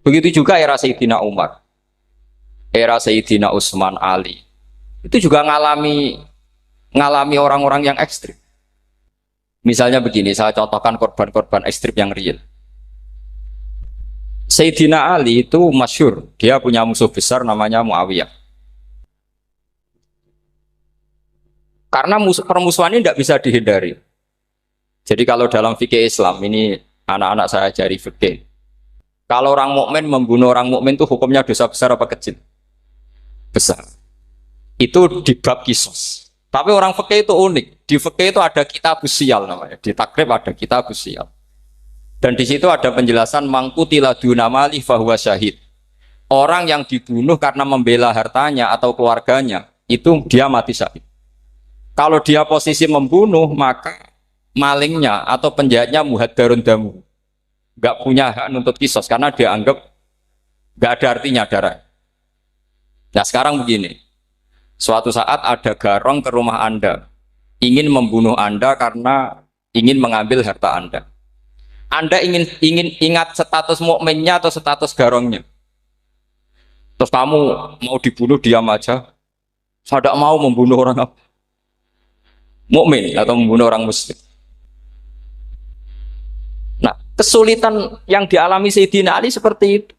Begitu juga era Sayyidina Umar, era Sayyidina Utsman, Ali. Itu juga ngalami orang-orang yang ekstrim. Misalnya begini, saya contohkan korban-korban ekstrim yang real. Sayyidina Ali itu masyhur, dia punya musuh besar namanya Muawiyah. Karena permusuhan ini tidak bisa dihindari. Jadi kalau dalam fikih Islam, ini anak-anak saya ajari fikih. Kalau orang mukmin membunuh orang mukmin itu hukumnya dosa besar apa kecil? Besar. Itu di bab kisos. Tapi orang fikih itu unik. Di fikih itu ada kitabus siyal namanya. Di takrib ada kitabus siyal. Dan di situ ada penjelasan mangkutila duna mali fahuwa syahid. Orang yang dibunuh karena membela hartanya atau keluarganya, itu dia mati syahid. Kalau dia posisi membunuh, maka malingnya atau penjahatnya muhaddarun damu. Gak punya hak nuntut kisos karena dia anggap gak ada artinya darah. Nah sekarang begini, suatu saat ada garong ke rumah Anda, ingin membunuh Anda karena ingin mengambil harta Anda. Anda ingin ingat status mukminnya atau status garongnya. Terus kamu mau dibunuh diam aja. Saya tidak mau membunuh orang mukmin atau membunuh orang muslim. Nah, kesulitan yang dialami Sayyidina Ali seperti itu.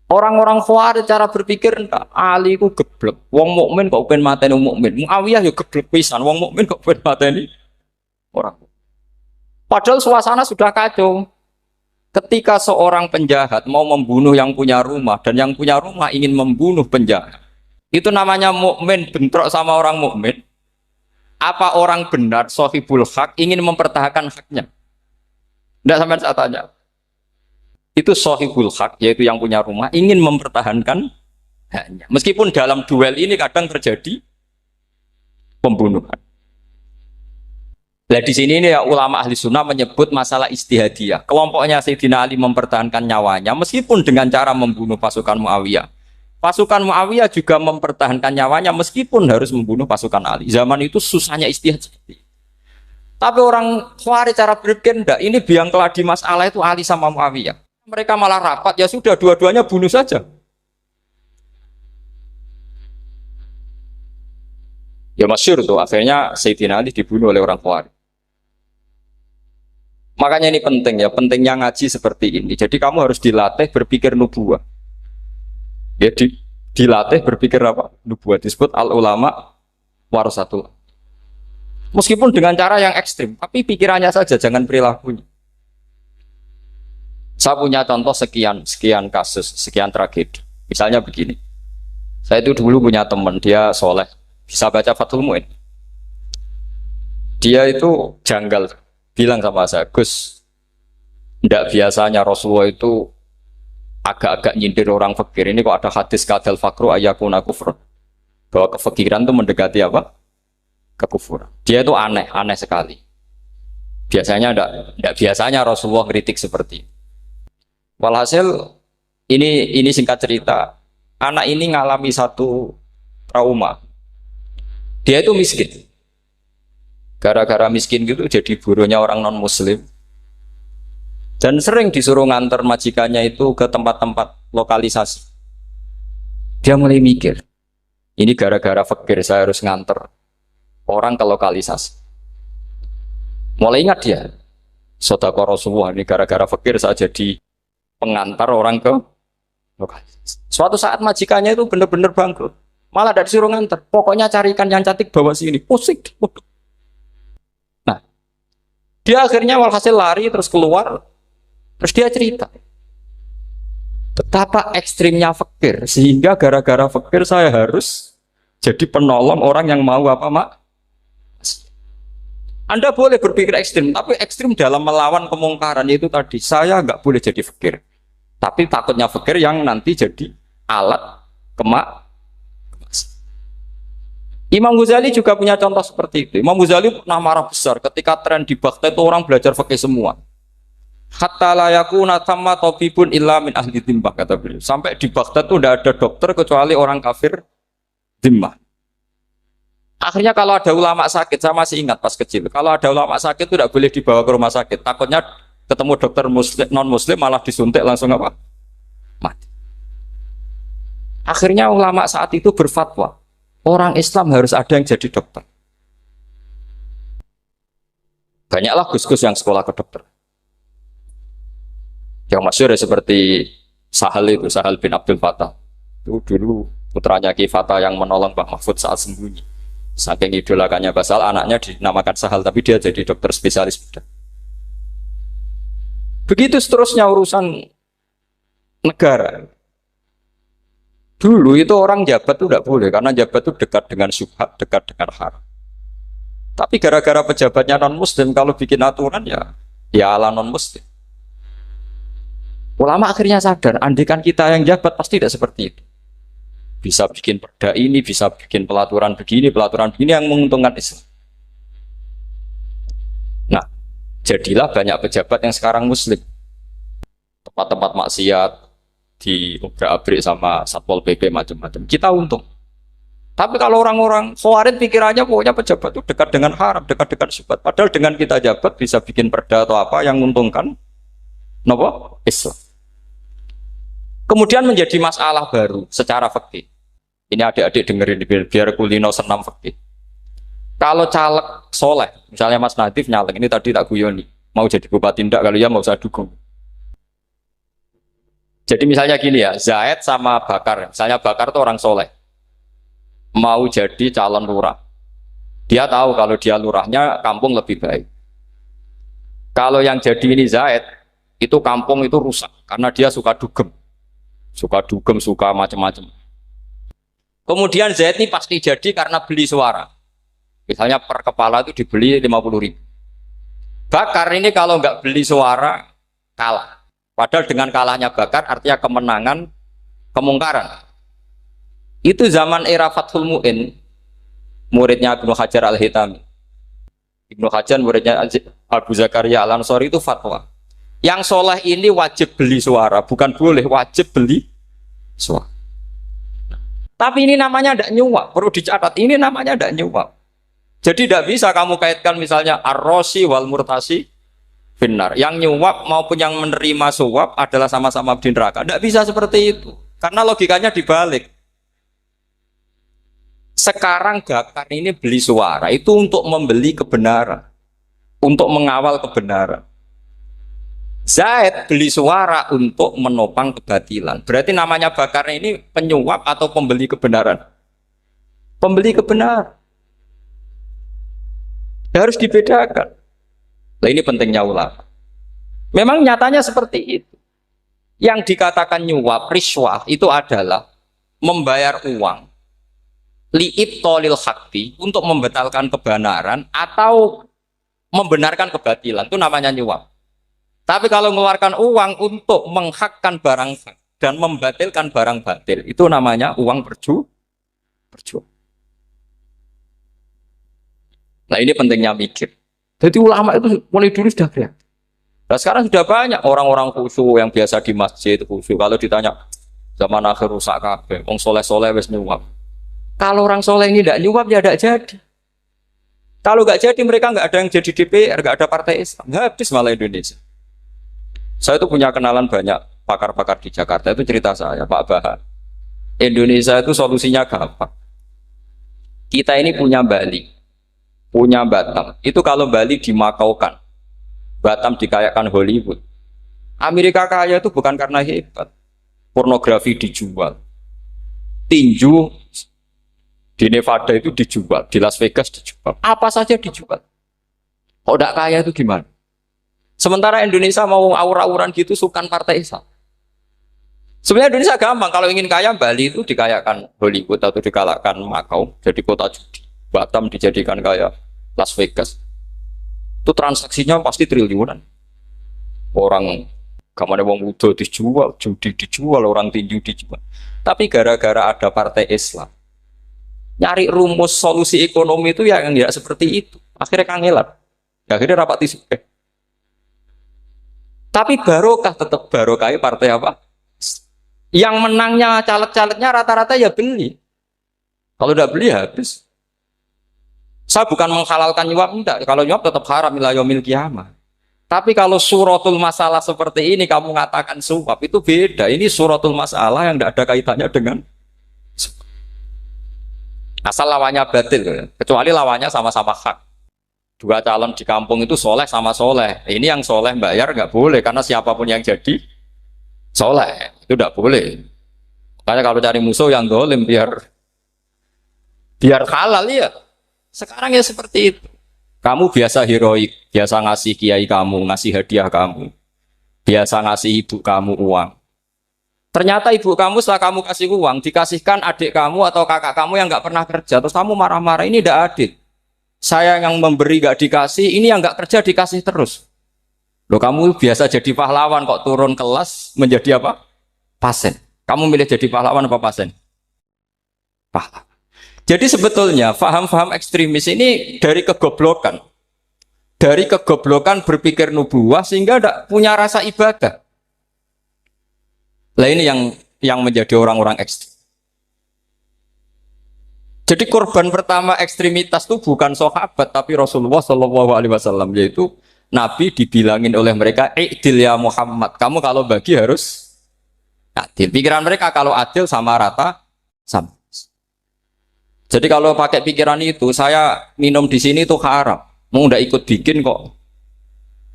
Orang-orang Khawarij cara berpikir Ali ku geblek. Wong mukmin kok pengen mateni wong mukmin. Muawiyah ya geblek pisan. Wong mukmin kok pengen mateni orang. Padahal suasana sudah kacau. Ketika seorang penjahat mau membunuh yang punya rumah dan yang punya rumah ingin membunuh penjahat, itu namanya mukmin bentrok sama orang mukmin. Apa orang benar sahibul hak ingin mempertahankan haknya? Tidak sampai saya tanya. Itu sahibul hak, yaitu yang punya rumah ingin mempertahankan haknya. Meskipun dalam duel ini kadang terjadi pembunuhan. Nah di sini ini ya, ulama ahli sunnah menyebut masalah istihadiyah. Kelompoknya Sayyidina Ali mempertahankan nyawanya meskipun dengan cara membunuh pasukan Muawiyah. Pasukan Muawiyah juga mempertahankan nyawanya meskipun harus membunuh pasukan Ali. Zaman itu susahnya istihad seperti itu. Tapi orang Khawarij cara berpikir enggak, ini biang keladi masalah itu Ali sama Muawiyah. Mereka malah rapat, ya sudah dua-duanya bunuh saja. Ya masyhur tuh, akhirnya Sayyidina Ali dibunuh oleh orang Khawarij. Makanya ini penting ya, pentingnya ngaji seperti ini. Jadi kamu harus dilatih berpikir nubuwah. Ya dilatih berpikir apa? Nubuwah disebut al-ulama warasatul. Meskipun dengan cara yang ekstrim, tapi pikirannya saja, jangan perilakunya. Saya punya contoh sekian kasus, sekian tragedi. Misalnya begini. Saya itu dulu punya teman, dia soleh, bisa baca Fathul Mu'in. Dia itu janggal. Bilang sama saya, Gus, tidak biasanya Rasulullah itu agak-agak nyindir orang fakir. Ini kok ada hadis kadal fakru ayakuna kufur. Bahwa kefakiran itu mendekati apa? Kekufuran. Dia itu aneh sekali. Biasanya tidak biasanya Rasulullah kritik seperti itu. Walhasil, ini singkat cerita, anak ini ngalami satu trauma. Dia itu miskin. Gara-gara miskin gitu jadi buruhnya orang non-muslim. Dan sering disuruh nganter majikannya itu ke tempat-tempat lokalisasi. Dia mulai mikir, ini gara-gara fakir saya harus nganter orang ke lokalisasi. Mulai ingat dia, sedekah Rasulullah ini gara-gara fakir saya jadi pengantar orang ke lokalisasi. Suatu saat majikannya itu benar-benar bangkrut. Malah tidak disuruh nganter. Pokoknya carikan yang cantik bawa sini. Pusing. Dia akhirnya walhasil lari terus keluar, terus dia cerita betapa ekstrimnya fakir sehingga gara-gara fakir saya harus jadi penolong orang yang mau apa mak. Anda boleh berpikir ekstrim, tapi ekstrim dalam melawan kemungkaran itu tadi. Saya nggak boleh jadi fakir, tapi takutnya fakir yang nanti jadi alat kemak. Imam Ghazali juga punya contoh seperti itu. Imam Ghazali pernah marah besar ketika tren di Baghdad itu orang belajar fikih semua. Hatta la yakuna thamma tabibun illa min ahli dhimmah, kata beliau. Sampai di Baghdad itu tidak ada dokter kecuali orang kafir dhimmah. Akhirnya kalau ada ulama sakit, saya masih ingat pas kecil, kalau ada ulama sakit itu tidak boleh dibawa ke rumah sakit. Takutnya ketemu dokter muslim, non muslim malah disuntik langsung apa? Akhirnya ulama saat itu berfatwa, orang Islam harus ada yang jadi dokter. Banyaklah gus-gus yang sekolah ke dokter. Yang masyhur ya seperti Sahal bin Abdul Fattah. Itu dulu putranya Ki Fatah yang menolong Mbah Mahfud saat sembunyi. Saking idolakannya Basal, anaknya dinamakan Sahal, tapi dia jadi dokter spesialis bedah. Begitu seterusnya urusan negara. Dulu itu orang jabat itu tidak boleh, karena jabat itu dekat dengan syubhat, dekat dengan haram. Tapi gara-gara pejabatnya non-muslim, kalau bikin aturan ya ala non-muslim. Ulama akhirnya sadar, andikan kita yang jabat pasti tidak seperti itu. Bisa bikin perda ini, bisa bikin pelaturan begini yang menguntungkan Islam. Nah, jadilah banyak pejabat yang sekarang muslim. Tempat-tempat maksiat diobrak-abrik sama Satpol PP macam-macam. Kita untung. Tapi kalau orang-orang Khawarij pikirannya pokoknya pejabat itu dekat dengan haram, dekat dengan syubhat. Padahal dengan kita jabat bisa bikin perda atau apa yang menguntungkan Islam. Kemudian menjadi masalah baru secara fikih. Ini adik-adik dengerin biar kulino senam fikih. Kalau caleg soleh, misalnya Mas Nadif nyalek, ini tadi tak guyoni, mau jadi bupati ndak, kalau ya mau saya dukung. Jadi misalnya gini ya, Zaid sama Bakar, misalnya Bakar itu orang soleh, mau jadi calon lurah. Dia tahu kalau dia lurahnya kampung lebih baik. Kalau yang jadi ini Zaid, itu kampung itu rusak, karena dia suka dugem, suka macam-macam. Kemudian Zaid ini pasti jadi karena beli suara. Misalnya per kepala itu dibeli 50.000. Bakar ini kalau nggak beli suara, kalah. Padahal dengan kalahnya Bakar artinya kemenangan, kemungkaran. Itu zaman era Fathul Mu'in, muridnya Ibnu Hajar Al-Hitami. Ibnu Hajar muridnya Abu Zakaria Al-Ansori itu fatwa. Yang soleh ini wajib beli suara, bukan boleh, wajib beli suara. Tapi ini namanya tidak nyuap, perlu dicatat, ini namanya tidak nyuap. Jadi tidak bisa kamu kaitkan misalnya ar-rosi wal murtasi finnar. Yang nyuap maupun yang menerima suap adalah sama-sama di neraka. Tidak bisa seperti itu. Karena logikanya dibalik. Sekarang Bakar ini beli suara itu untuk membeli kebenaran. Untuk mengawal kebenaran. Zaid beli suara untuk menopang kebatilan. Berarti namanya Bakar ini penyuap atau pembeli kebenaran? Pembeli kebenaran. Harus dibedakan. Nah, ini pentingnya ulama. Memang nyatanya seperti itu. Yang dikatakan nyuap, riswah itu adalah membayar uang li'ibtolil haqqi untuk membatalkan kebenaran atau membenarkan kebatilan. Itu namanya nyuap. Tapi kalau mengeluarkan uang untuk menghakkan barang hak dan membatalkan barang batil, itu namanya uang berjuang. Nah ini pentingnya mikir. Jadi ulama itu mulai dulu sudah kreatif. Nah sekarang sudah banyak orang-orang khusyuk yang biasa di masjid khusyuk. Kalau ditanya zaman akhir rusak kabeh, wong soleh-soleh wis nyuap. Kalau orang soleh ini tidak nyuap ya tidak jadi. Kalau nggak jadi mereka nggak ada yang jadi DPR, nggak ada partai Islam, habis malah Indonesia. Saya itu punya kenalan banyak pakar-pakar di Jakarta, itu cerita saya Pak Bahar. Indonesia itu solusinya gampang. Kita ini punya Bali, punya Batam. Itu kalau Bali dimakaukan, Batam dikayakan Hollywood. Amerika kaya itu bukan karena hebat. Pornografi dijual, tinju di Nevada itu dijual, di Las Vegas dijual, apa saja dijual. Kalau tidak kaya itu gimana? Sementara Indonesia mau aur-auran gitu sukan partai Islam. Sebenarnya Indonesia gampang, kalau ingin kaya Bali itu dikayakan Hollywood atau dikayakan Makau, jadi kota judi. Batam dijadikan kayak Las Vegas. Itu transaksinya pasti triliunan. Orang kamane wong muda dijual, judi dijual, orang tinju dijual. Tapi gara-gara ada partai Islam, nyari rumus solusi ekonomi itu yang tidak seperti itu. Akhirnya kangelan. Akhirnya rapat isu. Tapi barokah tetap barokah partai apa? Yang menangnya caleg-calegnya rata-rata ya beli. Kalau tidak beli habis. Saya bukan menghalalkan nyuap, enggak. Kalau nyuap tetap haram ila yaumil qiyamah. Tapi kalau suratul masalah seperti ini kamu mengatakan suap itu beda. Ini suratul masalah yang tidak ada kaitannya dengan Asal lawannya batil, kecuali lawannya sama-sama hak. Dua calon di kampung itu soleh sama soleh. Ini yang soleh bayar nggak boleh karena siapapun yang jadi soleh itu nggak boleh. Makanya kalau cari musuh yang dolim biar halal ya. Sekarang ya seperti itu. Kamu biasa heroik, biasa ngasih kiai kamu, ngasih hadiah kamu, biasa ngasih ibu kamu uang. Ternyata ibu kamu setelah kamu kasih uang, dikasihkan adik kamu atau kakak kamu yang nggak pernah kerja, terus kamu marah-marah, ini tidak adil. Saya yang memberi nggak dikasih, ini yang nggak kerja dikasih terus. Loh kamu biasa jadi pahlawan kok turun kelas menjadi apa? Pasien. Kamu milih jadi pahlawan apa pasien? Pahlawan. Jadi sebetulnya faham-faham ekstremis ini dari kegoblokan. Dari kegoblokan berpikir nubuah sehingga tidak punya rasa ibadah. Lah ini yang menjadi orang-orang ekstrem. Jadi korban pertama ekstremitas itu bukan sahabat tapi Rasulullah Shallallahu Alaihi Wasallam, yaitu Nabi dibilangin oleh mereka, "I'dil ya Muhammad, kamu kalau bagi harus adil." Pikiran mereka kalau adil sama rata sama. Jadi kalau pakai pikiran itu, saya minum di sini itu haram. Mau ndak ikut bikin kok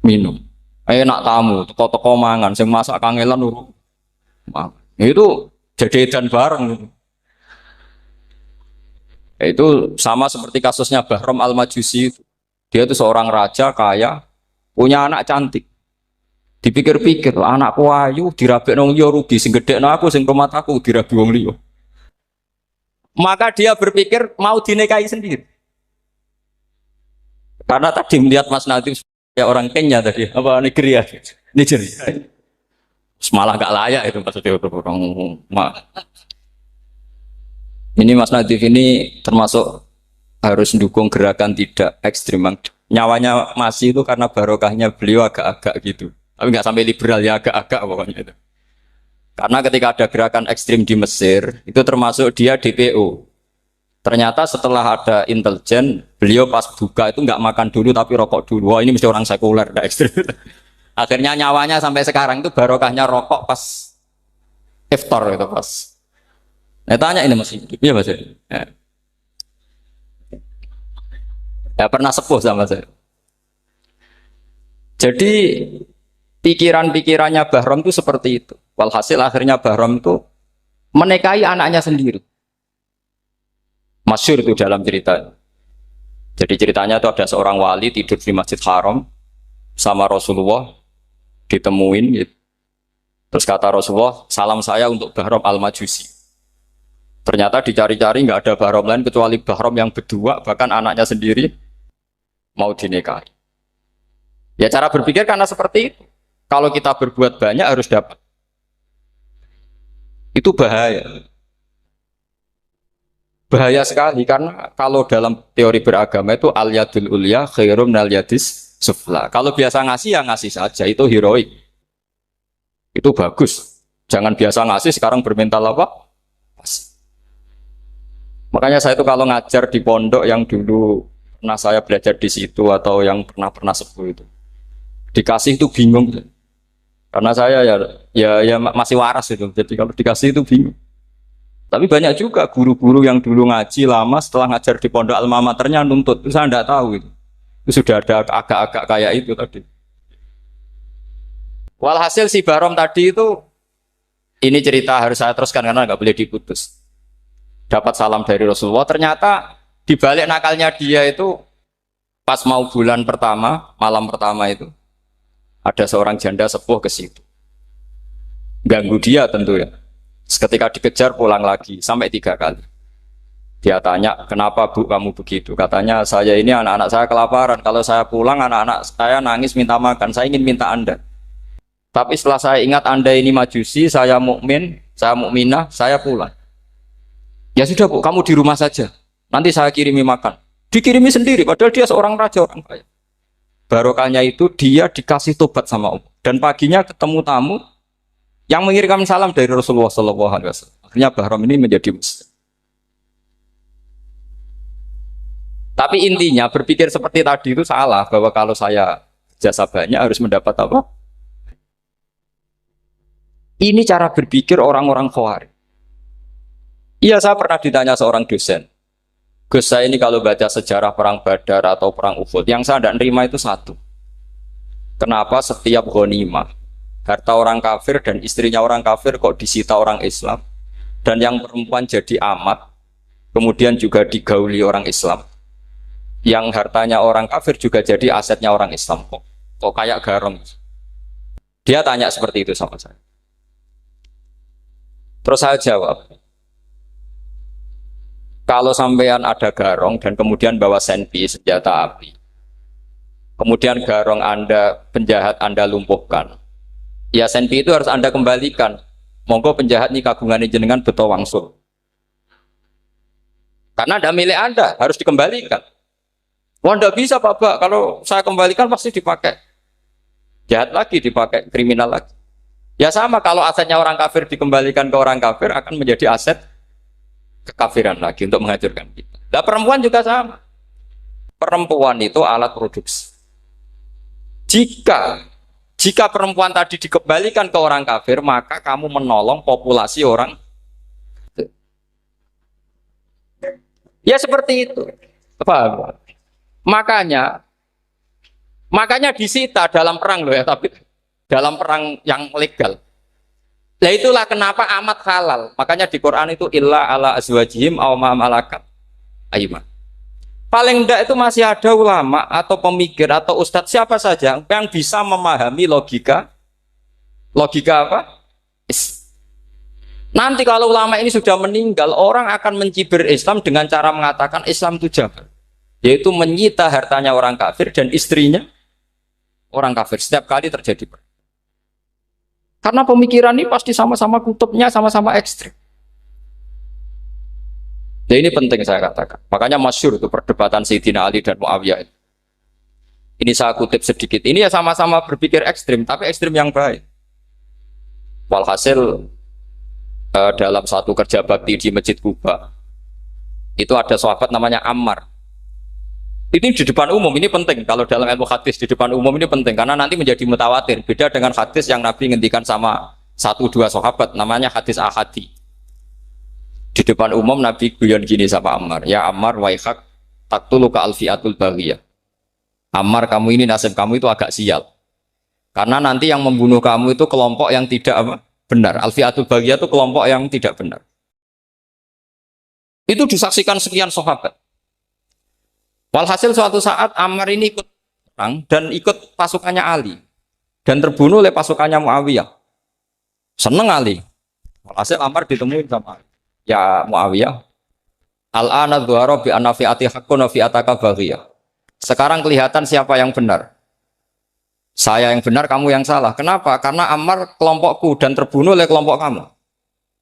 minum. Enak tamu, toko-toko mangan, sing masak kangelan urung. Itu jajan bareng. Itu sama seperti kasusnya Bahram Al-Majusi. Dia itu seorang raja kaya, punya anak cantik. Dipikir-pikir, anakku ayu dirabi nang liya rugi, sing gedhekno aku sing rumah aku dirabi wong liya. Maka dia berpikir mau dinikahi sendiri. Karena tadi melihat Mas Nadiem ya orang Kenya tadi, apa Nigeria. Malah gak layak itu maksudnya orang. Ini Mas Nadiem ini termasuk harus mendukung gerakan tidak ekstrim. Nyawanya masih itu karena barokahnya beliau agak-agak gitu. Tapi nggak sampai liberal ya, agak-agak pokoknya itu. Karena ketika ada gerakan ekstrim di Mesir, itu termasuk dia DPO. Ternyata setelah ada intelijen, beliau pas buka itu nggak makan dulu tapi rokok dulu. Wah ini mesti orang sekuler, tidak ekstrim. Akhirnya nyawanya sampai sekarang itu barokahnya rokok pas iftar itu pas. Nah tanya ini masih hidup, ya mas ya. Ya pernah sepuh sama saya. Jadi pikiran-pikirannya Bahram itu seperti itu. Walhasil akhirnya Bahram itu menikahi anaknya sendiri. Masyhur itu dalam cerita. Jadi ceritanya itu ada seorang wali tidur di Masjid Haram sama Rasulullah, ditemuin gitu. Terus kata Rasulullah, salam saya untuk Bahram Al-Majusi. Ternyata dicari-cari nggak ada Bahram lain kecuali Bahram yang berdua, bahkan anaknya sendiri mau dinikahi. Ya cara berpikir karena seperti itu. Kalau kita berbuat banyak harus dapat. Itu bahaya. Bahaya sekali karena kalau dalam teori beragama itu al-yadul ulya khairum minal yadis sufla. Kalau biasa ngasih ya ngasih saja, itu heroik. Itu bagus. Jangan biasa ngasih sekarang bermental apa? Makanya saya itu kalau ngajar di pondok yang dulu pernah saya belajar di situ atau yang pernah sepuh itu, dikasih itu bingung. Karena saya ya masih waras itu. Jadi kalau dikasih itu bingung. Tapi banyak juga guru-guru yang dulu ngaji lama setelah ngajar di pondok alma maternya nuntut. Itu saya tidak tahu itu. Itu sudah ada agak-agak kayak itu tadi. Walhasil si Bahram tadi itu, ini cerita harus saya teruskan karena nggak boleh diputus. Dapat salam dari Rasulullah. Ternyata di balik nakalnya dia itu pas mau bulan pertama, malam pertama itu ada seorang janda sepuh ke situ. Ganggu dia tentu ya. Ketika dikejar pulang lagi sampai 3 kali. Dia tanya, kenapa bu kamu begitu? Katanya saya ini anak-anak saya kelaparan. Kalau saya pulang anak-anak saya nangis minta makan. Saya ingin minta Anda. Tapi setelah saya ingat Anda ini majusi, saya mukmin, saya mukminah, saya pulang. Ya sudah bu, kamu di rumah saja. Nanti saya kirimi makan. Dikirimi sendiri, padahal dia seorang raja orang kaya. Barokahnya itu dia dikasih tobat sama Allah. Dan paginya ketemu tamu yang mengirimkan salam dari Rasulullah SAW. Akhirnya Bahram ini menjadi muslim. Tapi intinya berpikir seperti tadi itu salah, bahwa kalau saya jasa banyak harus mendapat apa? Ini cara berpikir orang-orang Khawarij. Iya, saya pernah ditanya seorang dosen. Gus, saya ini kalau baca sejarah perang Badar atau perang Uhud, yang saya tidak nerima itu satu. Kenapa setiap ghanimah, harta orang kafir dan istrinya orang kafir kok disita orang Islam, dan yang perempuan jadi amat, kemudian juga digauli orang Islam, yang hartanya orang kafir juga jadi asetnya orang Islam, kok kayak garong. Dia tanya seperti itu sama saya. Terus saya jawab, kalau sampean ada garong dan kemudian bawa senpi, senjata api, kemudian garong Anda, penjahat Anda lumpuhkan, ya senpi itu harus Anda kembalikan. Monggo penjahat ini kagungan jenengan beto wangsul. Karena ada milik Anda, harus dikembalikan. Wah, tidak bisa Pak, kalau saya kembalikan pasti dipakai jahat lagi, dipakai kriminal lagi. Ya sama, kalau asetnya orang kafir dikembalikan ke orang kafir akan menjadi aset kekafiran lagi untuk menghancurkan kita. Nah, perempuan juga sama. Perempuan itu alat produksi. Jika perempuan tadi dikembalikan ke orang kafir, maka kamu menolong populasi orang. Ya seperti itu. Paham? Makanya disita dalam perang loh ya, tapi dalam perang yang legal. Nah itulah kenapa amat halal. Makanya di Quran itu illa ala azwajihim aw ma malakat ayman. Paling enggak itu masih ada ulama atau pemikir atau ustadz siapa saja yang bisa memahami logika apa? Nanti kalau ulama ini sudah meninggal, orang akan mencibir Islam dengan cara mengatakan Islam itu jahat, yaitu menyita hartanya orang kafir dan istrinya orang kafir setiap kali terjadi perang. Karena pemikiran ini pasti sama-sama kutubnya, sama-sama ekstrim. Nah ini penting saya katakan. Makanya masyhur itu perdebatan Sayyidina Ali dan Muawiyah. Ini saya kutip sedikit. Ini ya sama-sama berpikir ekstrim, tapi ekstrim yang baik. Walhasil dalam satu kerja bakti di Masjid Kuba, itu ada sahabat namanya Ammar. Ini di depan umum, ini penting. Kalau dalam ilmu hadis di depan umum ini penting karena nanti menjadi mutawatir. Beda dengan hadis yang Nabi ngendikan sama 1-2 sahabat, namanya hadis ahadi. Di depan umum Nabi guyon gini sama Ammar, ya Ammar waihak taktulu ka alfiatul baghiyah. Ammar, kamu ini nasib kamu itu agak sial. Karena nanti yang membunuh kamu itu kelompok yang tidak benar. Alfiatul baghiyah itu kelompok yang tidak benar. Itu disaksikan sekian sahabat. Walhasil suatu saat Ammar ini ikut perang dan ikut pasukannya Ali dan terbunuh oleh pasukannya Muawiyah. Seneng Ali. Walhasil Ammar ditemuin sama Ali. Ya Muawiyah, al-ana dhuhara bi anna fi'ati haqqun wa fi'ataka baghiyah. Sekarang kelihatan siapa yang benar. Saya yang benar, kamu yang salah. Kenapa? Karena Ammar kelompokku dan terbunuh oleh kelompok kamu.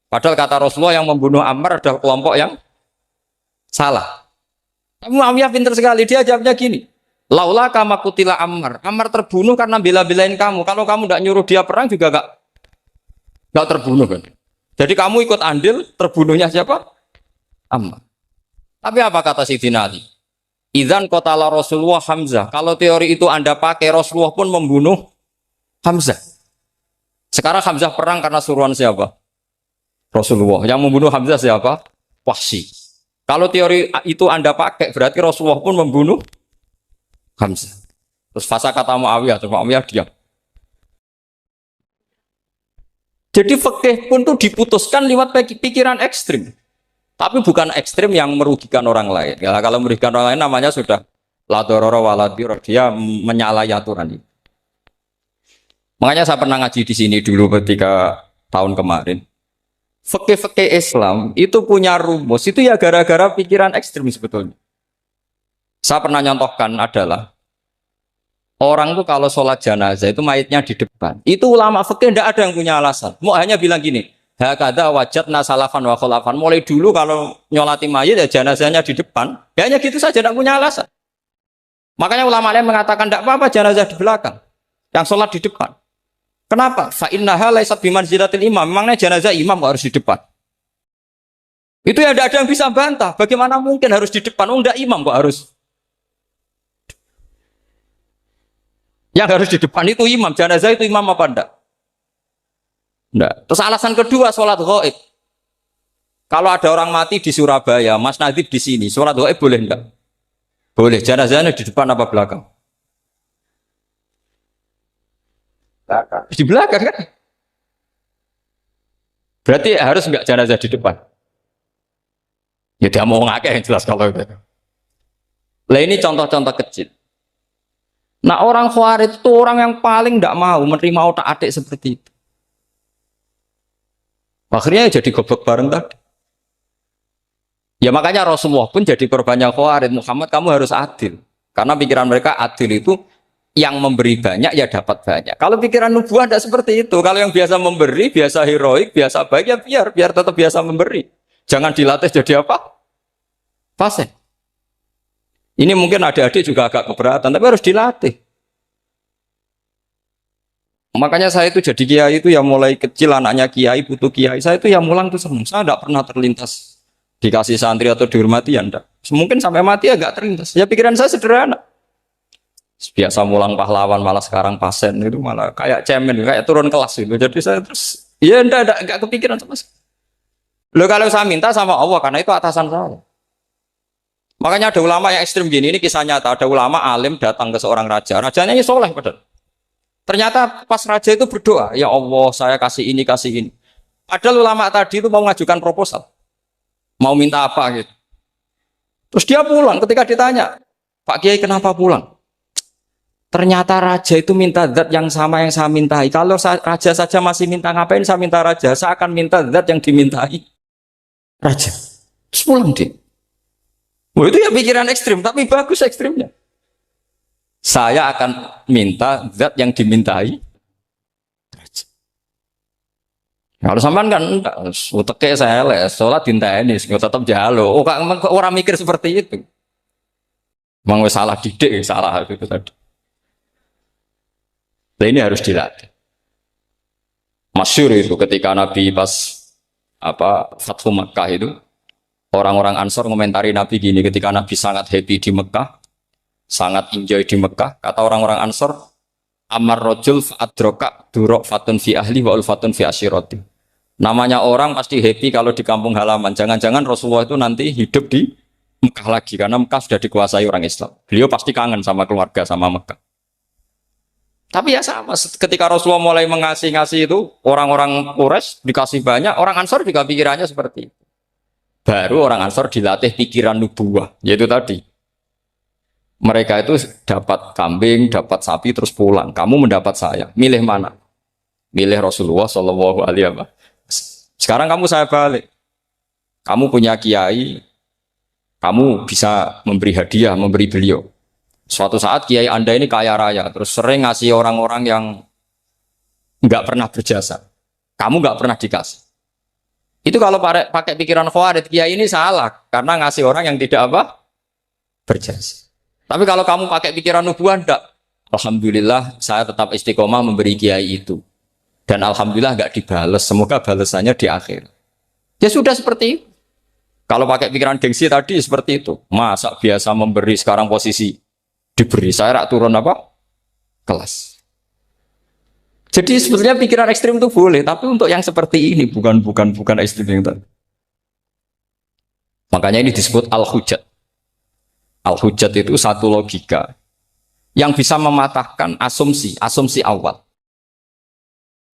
Padahal kata Rasulullah yang membunuh Ammar adalah kelompok yang salah. Muawiyah pintar sekali, dia jawabnya gini, laula kama kutila Ammar. Ammar terbunuh karena bela-belain kamu. Kalau kamu tidak nyuruh dia perang juga gak terbunuh kan. Jadi kamu ikut andil, terbunuhnya siapa? Ammar. Tapi apa kata Sayyidina Ali? Idzan qatala Rasulullah Hamzah. Kalau teori itu Anda pakai, Rasulullah pun membunuh Hamzah. Sekarang Hamzah perang karena suruhan siapa? Rasulullah. Yang membunuh Hamzah siapa? Wahsy. Kalau teori itu Anda pakai, berarti Rasulullah pun membunuh Hamzah. Terus fasa kata Muawiyah, terus Muawiyah diam. Jadi fikih pun tuh diputuskan lewat pikiran ekstrim. Tapi bukan ekstrim yang merugikan orang lain. Ya, kalau merugikan orang lain namanya sudah la dororo wa la dirar, dia menyalahi aturan itu. Makanya saya pernah ngaji di sini dulu ketika tahun kemarin. Fikih-fikih Islam itu punya rumus, itu ya gara-gara pikiran ekstrim sebetulnya. Saya pernah nyontohkan adalah orang tuh kalau sholat jenazah itu mayitnya di depan. Itu ulama fikih tidak ada yang punya alasan. Mau hanya bilang gini, hakadha wajadna salafan wa khulafan. Mulai dulu kalau nyolati mayit ya jenazahnya di depan. Ya hanya gitu saja, tidak punya alasan. Makanya ulama lain mengatakan tidak apa-apa jenazah di belakang, yang sholat di depan. Kenapa? Fa innaha laysat bimanzilatil imam. Memangnya jenazah imam harus di depan. Itu ya tidak ada yang bisa bantah. Bagaimana mungkin harus di depan? Oh, enggak, imam kok harus. Yang harus di depan itu imam. Jenazah itu imam apa enggak? Enggak. Terus alasan kedua sholat ghaib. Kalau ada orang mati di Surabaya, Mas Nadib di sini, sholat gaib boleh enggak? Boleh. Jenazahnya di depan apa belakang? Belakang. Di belakang kan? Berarti harus enggak jenazah di depan? Ya dia mau ngakeh yang jelas kalau itu. Lah ini contoh-contoh kecil. Nah orang Khawarij itu orang yang paling tidak mau menerima otak-atik seperti itu. Akhirnya jadi goblok bareng tadi. Ya makanya Rasulullah pun jadi korbannya Khawarij. Muhammad kamu harus adil. Karena pikiran mereka adil itu yang memberi banyak ya dapat banyak. Kalau pikiran nubuah tidak seperti itu. Kalau yang biasa memberi, biasa heroik, biasa baik ya biar tetap biasa memberi. Jangan dilatih jadi apa? Fasih. Ini mungkin adik-adik juga agak keberatan, tapi harus dilatih. Makanya saya itu jadi kiai itu ya mulai kecil anaknya kiai, butuh kiai. Saya itu ya mulang tuh senang. Saya tidak pernah terlintas dikasih santri atau dihormati ya enggak. Mungkin sampai mati ya enggak terlintas. Ya pikiran saya sederhana. Biasa mulang pahlawan malah sekarang pasen itu malah kayak cemen, kayak turun kelas gitu. Jadi saya terus ya enggak kepikiran sama sekali. Loh kalau saya minta sama Allah karena itu atasan saya. Makanya ada ulama yang ekstrim gini, ini kisah nyata. Ada ulama alim datang ke seorang raja. Rajanya ini soleh padahal. Ternyata pas raja itu berdoa, ya Allah saya kasih ini, kasih ini. Padahal ulama tadi itu mau mengajukan proposal. Mau minta apa gitu. Terus dia pulang ketika ditanya, Pak Kiai kenapa pulang? Ternyata raja itu minta zat yang sama yang saya mintai. Kalau raja saja masih minta, ngapain saya minta raja? Saya akan minta zat yang dimintai raja. Terus pulang dia. Oh, itu ya pikiran ekstrim, tapi bagus ekstrimnya. Saya akan minta zat yang dimintai. Kalau sampean kan uteke saya les, sholat dinteni, tetap jalo. Oh, orang mikir seperti itu. Mang salah didik, salah itu tadi. Nah, ini harus dilatih. Masyhur itu ketika Nabi pas Fathu Makkah itu. Orang-orang Ansor ngomentari Nabi gini, ketika Nabi sangat happy di Mekah, sangat enjoy di Mekah, kata orang-orang Ansor, Amar rojul fa'adroka durok fatun fi ahli wa ulfatun fi asyiroti. Namanya orang pasti happy kalau di kampung halaman. Jangan-jangan Rasulullah itu nanti hidup di Mekah lagi, karena Mekah sudah dikuasai orang Islam. Beliau pasti kangen sama keluarga, sama Mekah. Tapi ya sama, ketika Rasulullah mulai mengasih-ngasih itu, orang-orang Quraisy dikasih banyak, orang Ansor juga pikirannya seperti itu. Baru orang Ansor dilatih pikiran nubuwah, yaitu tadi. Mereka itu dapat kambing, dapat sapi, terus pulang. Kamu mendapat saya, milih mana? Milih Rasulullah Shallallahu Alaihi Wasallam. Sekarang kamu saya balik. Kamu punya kiai, kamu bisa memberi hadiah, memberi beliau. Suatu saat kiai Anda ini kaya raya, terus sering ngasih orang-orang yang nggak pernah berjasa. Kamu nggak pernah dikasih. Itu kalau pakai pikiran Khawarij, kiai ini salah karena ngasih orang yang tidak berjasa. Tapi kalau kamu pakai pikiran nubuah, enggak. Alhamdulillah saya tetap istiqomah memberi kiai itu. Dan alhamdulillah enggak dibales. Semoga balasannya di akhir. Ya sudah seperti itu. Kalau pakai pikiran gengsi tadi seperti itu. Masa biasa memberi sekarang posisi diberi, saya rak turun kelas. Jadi sebetulnya pikiran ekstrim itu boleh, tapi untuk yang seperti ini bukan ekstrim yang tadi. Makanya ini disebut al-hujjat. Al-hujjat itu satu logika yang bisa mematahkan asumsi awal.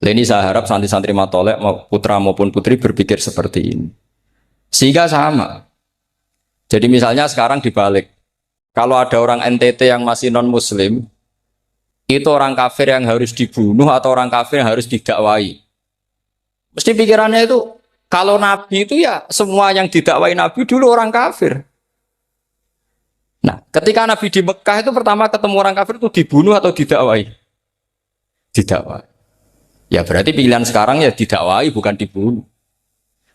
Nah, ini saya harap santri-santri matolek, putra maupun putri berpikir seperti ini. Sehingga sama. Jadi misalnya sekarang dibalik. Kalau ada orang NTT yang masih non-muslim, itu orang kafir yang harus dibunuh atau orang kafir yang harus didakwai. Mesti pikirannya itu, kalau Nabi itu ya semua yang didakwai Nabi dulu orang kafir. Nah, ketika Nabi di Mekah itu pertama ketemu orang kafir itu dibunuh atau didakwai? Didakwai. Ya berarti pilihan sekarang ya didakwai bukan dibunuh.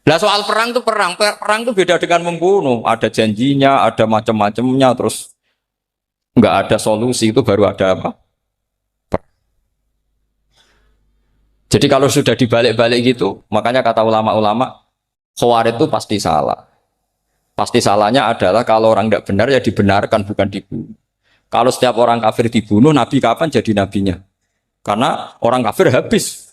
Nah soal perang itu perang itu beda dengan membunuh. Ada janjinya, ada macam-macamnya, terus nggak ada solusi itu baru ada apa? Jadi kalau sudah dibalik-balik gitu, makanya kata ulama-ulama, Khawarij itu pasti salah. Pasti salahnya adalah kalau orang tidak benar ya dibenarkan, bukan dibunuh. Kalau setiap orang kafir dibunuh, Nabi kapan jadi nabinya? Karena orang kafir habis.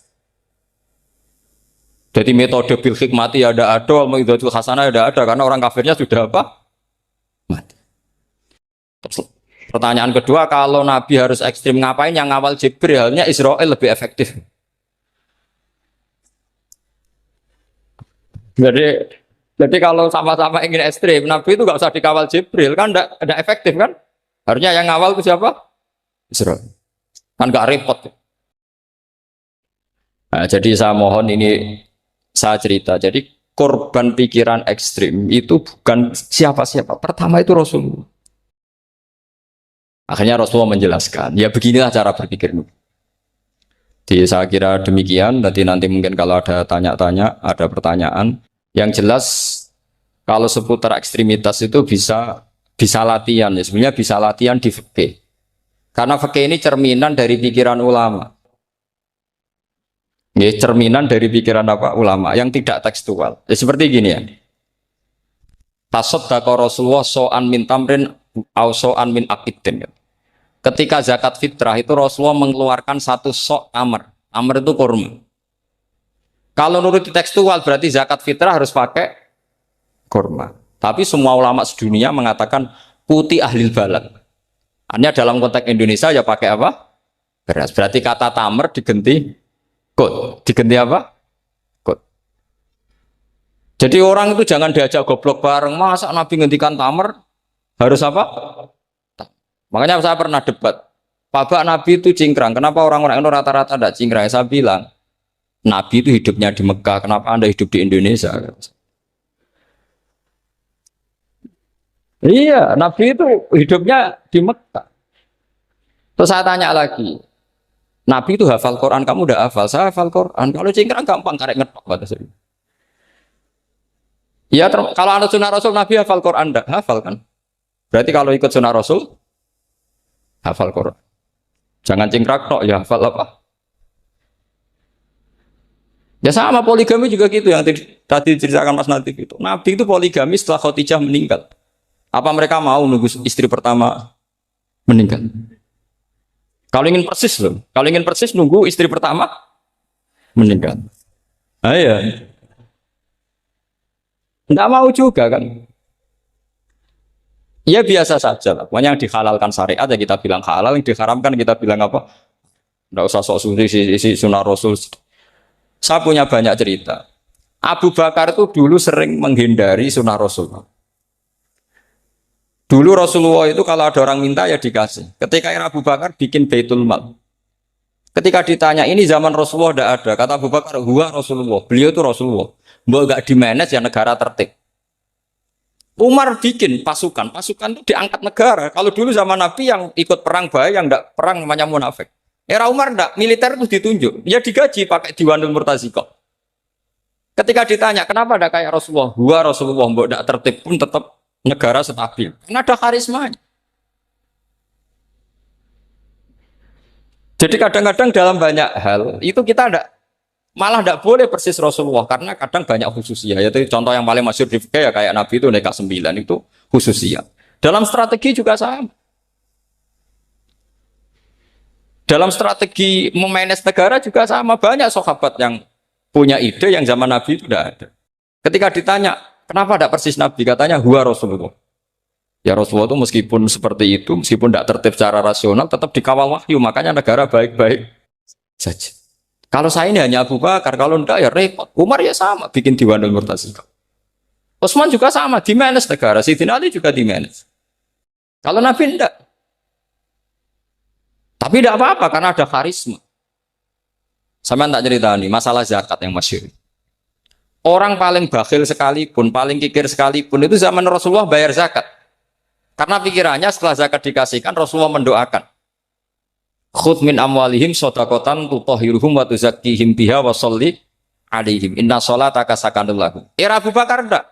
Jadi metode bil hikmati ya ada, al-mau'izatul hasanah ada, karena orang kafirnya sudah apa? Mati. Terus, pertanyaan kedua, kalau Nabi harus ekstrim ngapain yang ngawal Jibril? Halnya Israel lebih efektif. Jadi kalau sama-sama ingin ekstrim, Nabi itu nggak usah dikawal Jibril, kan enggak efektif kan? Harusnya yang ngawal itu siapa? Israel. Kan nggak repot. Nah, jadi saya mohon ini saya cerita. Jadi korban pikiran ekstrim itu bukan siapa-siapa. Pertama itu Rasulullah. Akhirnya Rasulullah menjelaskan, ya beginilah cara berpikir. Jadi saya kira demikian. Nanti mungkin kalau ada tanya-tanya, ada pertanyaan. Yang jelas kalau seputar ekstremitas itu bisa latihan. Ya sebenarnya bisa latihan di fikih. Karena fikih ini cerminan dari pikiran ulama. Ya, cerminan dari pikiran apa ulama yang tidak tekstual. Ya, seperti gini ya. Tasaddaqa Rasulullah so'an min tamrin au so'an min aqidin. Ketika zakat fitrah itu Rasulullah mengeluarkan satu sok tamar. Tamar itu kurma. Kalau menurut tekstual berarti zakat fitrah harus pakai kurma. Tapi semua ulama sedunia mengatakan putih ahlil balad. Hanya dalam konteks Indonesia ya pakai apa? Beras. Berarti kata tamar diganti kut. Diganti apa? Kut. Jadi orang itu jangan diajak goblok bareng. Masa Nabi ngendikan tamar harus apa? Makanya saya pernah debat. Pak Nabi itu cingkrang. Kenapa orang-orang itu rata-rata tidak cingkrang? Saya bilang, Nabi itu hidupnya di Mekah. Kenapa Anda hidup di Indonesia? Iya, Nabi itu hidupnya di Mekah. Terus saya tanya lagi, Nabi itu hafal Quran, kamu udah hafal? Saya hafal Quran. Kalau cingkrang gampang, karek ngetok kata saya. Ya, kalau ada sunnah Rasul, Nabi hafal Quran, enggak hafal kan? Berarti kalau ikut sunnah Rasul, hafal Quran. Jangan cingkrak tok, ya hafal apa? Ya sama poligami juga gitu yang tadi diceritakan Mas Natif itu. Nabi itu poligami setelah Khadijah meninggal. Apa mereka mau nunggu istri pertama meninggal? Kalau ingin persis loh, kalau ingin persis nunggu istri pertama meninggal. Ah iya. Enggak mau juga kan? Ya biasa saja lah. Pokoknya yang dihalalkan syariat ya kita bilang halal, yang diharamkan kita bilang apa? Enggak usah sok suci isi sunnah Rasul. Saya punya banyak cerita. Abu Bakar itu dulu sering menghindari sunnah Rasul. Dulu Rasulullah itu kalau ada orang minta ya dikasih. Ketika Abu Bakar bikin Baitul Mal. Ketika ditanya ini zaman Rasulullah tidak ada. Kata Abu Bakar, huwa Rasulullah. Beliau itu Rasulullah. Mbak gak di-manage ya negara tertib. Umar bikin pasukan itu diangkat negara. Kalau dulu zaman Nabi yang ikut perang bahaya, yang tidak perang namanya munafik. Era Umar tidak, militer itu ditunjuk. Ya digaji pakai Diwanul Murtaziqah. Ketika ditanya, kenapa ada kayak Rasulullah? Huwa Rasulullah, mbak tidak tertib pun tetap negara stabil. Karena ada karismanya. Jadi kadang-kadang dalam banyak hal itu kita malah tidak boleh persis Rasulullah karena kadang banyak khususnya. Yaitu contoh yang paling masyhur di fikih ya kayak Nabi itu Neka 9 itu khususnya. Dalam strategi juga sama. Dalam strategi memanage negara juga sama. Banyak sahabat yang punya ide yang zaman Nabi itu tidak ada. Ketika ditanya, kenapa tidak persis Nabi? Katanya, huwa Rasulullah. Ya Rasulullah itu meskipun seperti itu, meskipun tidak tertib secara rasional, tetap dikawal wahyu. Makanya negara baik-baik saja. Kalau saya ini hanya Abu Bakar, kalau tidak ya repot. Umar ya sama, bikin Diwanul Murtaziqah. Utsman juga sama, di-manage negara. Sayyidina Ali juga di-manage. Kalau Nabi tidak. Tapi tidak apa-apa, karena ada karisma. Sama tak cerita nih, masalah zakat yang masyhur. Orang paling bakhil sekalipun, paling kikir sekalipun, itu zaman Rasulullah bayar zakat. Karena pikirannya setelah zakat dikasihkan, Rasulullah mendoakan. Khudh min amwalihim shadaqatan tutahhiruhum wa tuzakkihim biha wa sholli alaihim. Inna sholataka sakanun lahum. Era Abu Bakar enggak.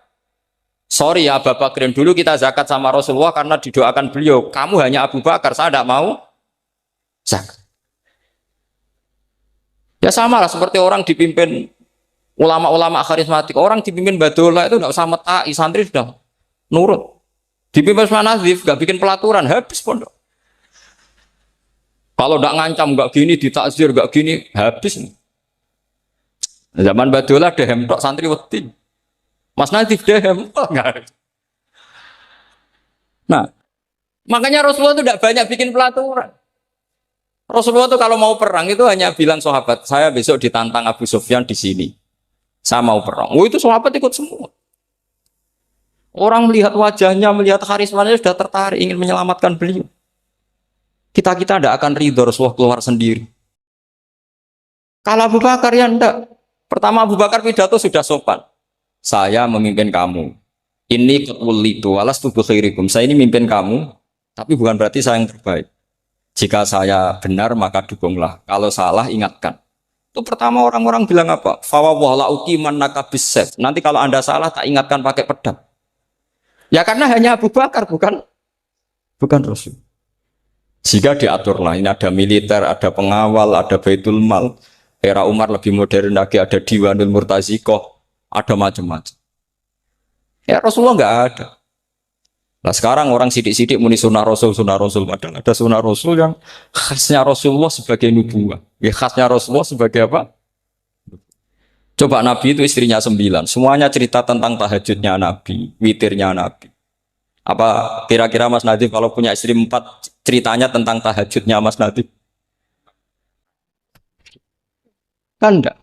Sorry ya Abu Bakrin, dulu kita zakat sama Rasulullah karena didoakan beliau. Kamu hanya Abu Bakar, saya tidak mau zakat. Ya sama lah seperti orang dipimpin ulama-ulama karismatik. Orang dipimpin Badullah itu tidak usah metai, santri sudah nurut. Dipimpin Usman Nazif, gak bikin pelaturan, habis pondok. Kalau tidak ngancam, gak gini, ditakzir, gak gini, habis. Zaman Badola dehem tok santri wedi. Mas Nadif dehem tok enggak. Nah, makanya Rasulullah itu tidak banyak bikin pelaturan. Rasulullah itu kalau mau perang itu hanya bilang sahabat, saya besok ditantang Abu Sufyan di sini. Saya mau perang. Oh itu sahabat ikut semua. Orang melihat wajahnya, melihat karismanya sudah tertarik ingin menyelamatkan beliau. Kita tidak akan ridho Rasulullah keluar sendiri. Kalau Abu Bakar ya enggak. Pertama Abu Bakar pidato sudah sopan. Saya memimpin kamu. Ini ketulitu walas tubuh khairikum. Saya ini memimpin kamu, tapi bukan berarti saya yang terbaik. Jika saya benar maka dukunglah. Kalau salah ingatkan. Itu pertama orang-orang bilang apa? Fawwala uqiman nakabisef. Nanti kalau Anda salah tak ingatkan pakai pedang. Ya karena hanya Abu Bakar bukan Rasul. Jika diaturlah, ini ada militer, ada pengawal, ada Baitul Mal. Era Umar lebih modern lagi, ada Diwanul Murtazikoh, ada macam-macam. Ya Rasulullah nggak ada. Nah sekarang orang sidik-sidik muni sunnah Rasul. Padahal ada sunnah Rasul yang khasnya Rasulullah sebagai nubuwah. Ya khasnya Rasulullah sebagai apa? Coba Nabi itu istrinya 9. Semuanya cerita tentang tahajudnya Nabi, witirnya Nabi. Apa kira-kira Mas Nadif kalau punya istri 4 ceritanya tentang tahajudnya Mas Nadif? Kan enggak.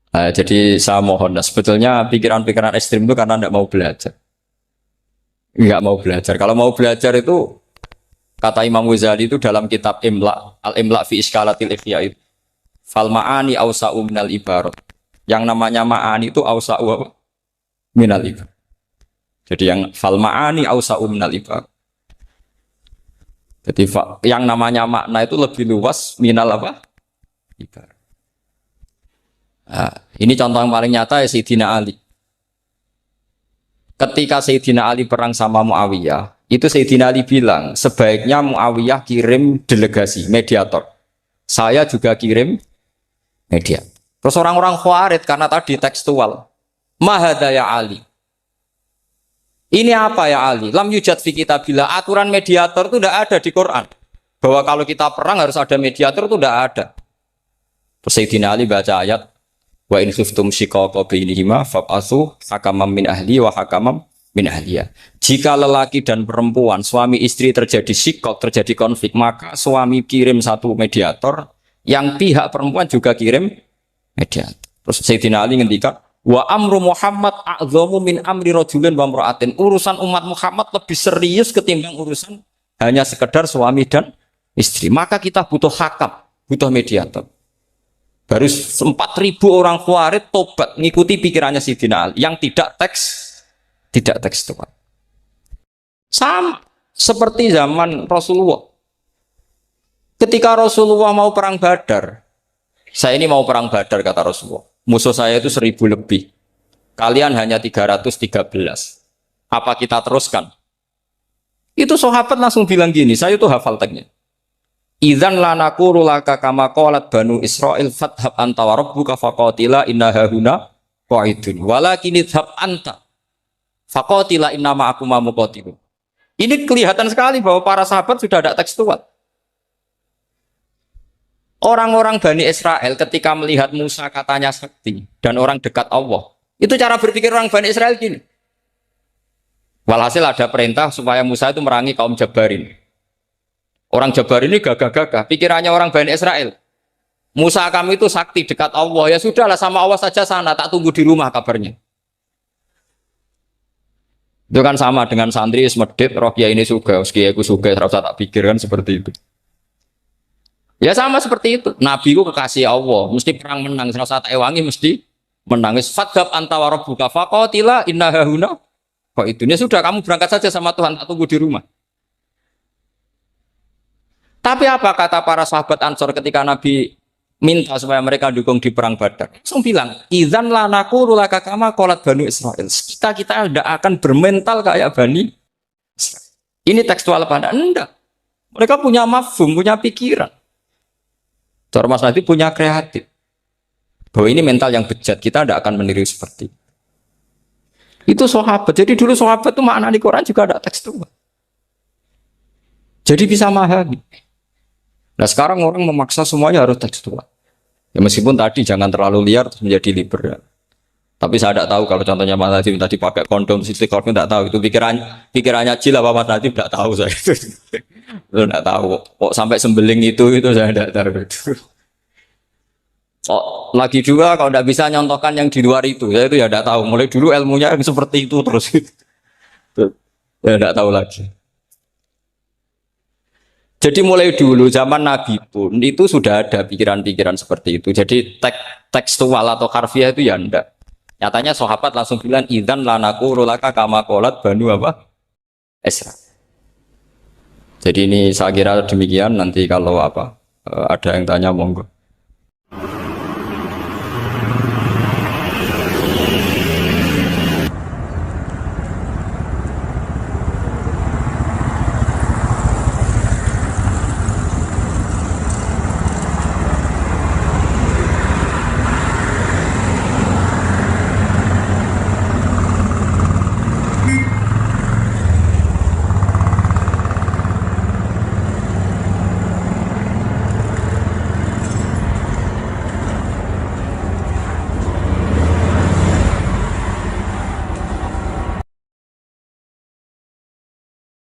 Nah, jadi saya mohon, sebetulnya pikiran-pikiran ekstrim itu karena enggak mau belajar. Enggak mau belajar. Kalau mau belajar itu, kata Imam Ghazali itu dalam kitab Imla, Al-Imla fi Iskalatil Ikhya itu, fal ma'ani awsa'u minal ibarat. Yang namanya ma'ani itu awsa'u minal ibarat. Jadi yang fal ma'ani awsa'u minal ibarat. Jadi yang namanya makna itu lebih luas minal apa? Ibarat. Nah, ini contoh yang paling nyata ya Sayyidina Ali. Ketika Sayyidina Ali perang sama Muawiyah, itu Sayyidina Ali bilang, sebaiknya Muawiyah kirim delegasi, mediator. Saya juga kirim mediator. Terus orang-orang Khawarij karena tadi tekstual. Mahada ya Ali. Ini apa ya Ali? Lam yujad fi kitabillah. Aturan mediator itu tidak ada di Quran. Bahwa kalau kita perang harus ada mediator itu tidak ada. Terus Sayyidina Ali baca ayat wa in khiftum shiqaqa bainihima fab'atsu hakaman min ahli wa hakaman min ahliya. Jika lelaki dan perempuan, suami istri terjadi shiqaq, terjadi konflik, maka suami kirim satu mediator, yang pihak perempuan juga kirim mediator. Terus Sayyidina Ali ngendikan wa amru Muhammad a'dhamu min amri rajulin wa imra'atin. Urusan umat Muhammad lebih serius ketimbang urusan hanya sekedar suami dan istri. Maka kita butuh hakam, butuh mediator. Baru 4.000 orang Khawarij tobat ngikuti pikirannya Sayyidina Ali yang tidak tekstual. Sama seperti zaman Rasulullah. Ketika Rasulullah mau perang Badar, saya ini mau perang Badar kata Rasulullah. Musuh saya itu 1.000 lebih. Kalian hanya 313. Apa kita teruskan? Itu sahabat langsung bilang gini, saya itu hafal teksnya. Idzan lanaqulu laka kama qalat banu Israil fathab anta wa rabbuka faqatila inna hahuna qa'idun walakin idhab anta faqatila inna ma'akum muqatilun. Ini kelihatan sekali bahwa para sahabat sudah ada tekstual. Orang-orang Bani Israel ketika melihat Musa katanya sakti dan orang dekat Allah, itu cara berpikir orang Bani Israel gini. Walhasil ada perintah supaya Musa itu merangi kaum Jabarin. Orang Jabar ini gagah-gagah, pikirannya orang Bani Israel. Musa kamu itu sakti dekat Allah, ya sudahlah sama Allah saja sana, tak tunggu di rumah kabarnya. Itu kan sama dengan santri semedit, roh kiai ini suga, kiai aku suga, serasa tak pikir kan seperti itu. Ya sama seperti itu. Nabi ku kekasih Allah, mesti perang menang, serasa tak ewangi mesti menang. Fadhab anta wa rabbuka faqatila inna hahuna. Kok itu? Ya sudah kamu berangkat saja sama Tuhan, tak tunggu di rumah. Tapi apa kata para sahabat Ansor ketika Nabi minta supaya mereka dukung di perang Badar? Langsung bilang, idzan lanaqulu laka kama qalat banu Israil. Kita tidak akan bermental kayak Bani Israil. Ini tekstual apa enggak? Mereka punya mafhum, punya pikiran. Cara Mas Nadif punya kreatif. Bahwa ini mental yang bejat, kita tidak akan meniru seperti itu sahabat. Jadi dulu sahabat itu makna di Quran juga ada tekstual. Jadi bisa memahami. Nah sekarang orang memaksa semuanya harus tekstual. Ya meskipun tadi jangan terlalu liar terus menjadi liberal. Tapi saya tidak tahu kalau contohnya Mas Nadiem tadi pakai kondom, istiqomah tidak tahu itu pikirannya Jil apa Mas Nadiem tidak tahu saya itu tidak tahu. Kok sampai sembeling itu saya tidak tahu itu. Oh, lagi juga kalau tidak bisa nyontohkan yang di luar itu, saya itu ya tidak tahu. Mulai dulu ilmunya yang seperti itu terus saya tidak tahu lagi. Jadi mulai dulu zaman Nabi pun itu sudah ada pikiran-pikiran seperti itu. Jadi tekstual atau harfiah itu ya enggak. Nyatanya sahabat langsung bilang idzan lanaku rolaka kama qolat banu apa? Esra. Jadi ini saya kira demikian nanti kalau apa ada yang tanya monggo.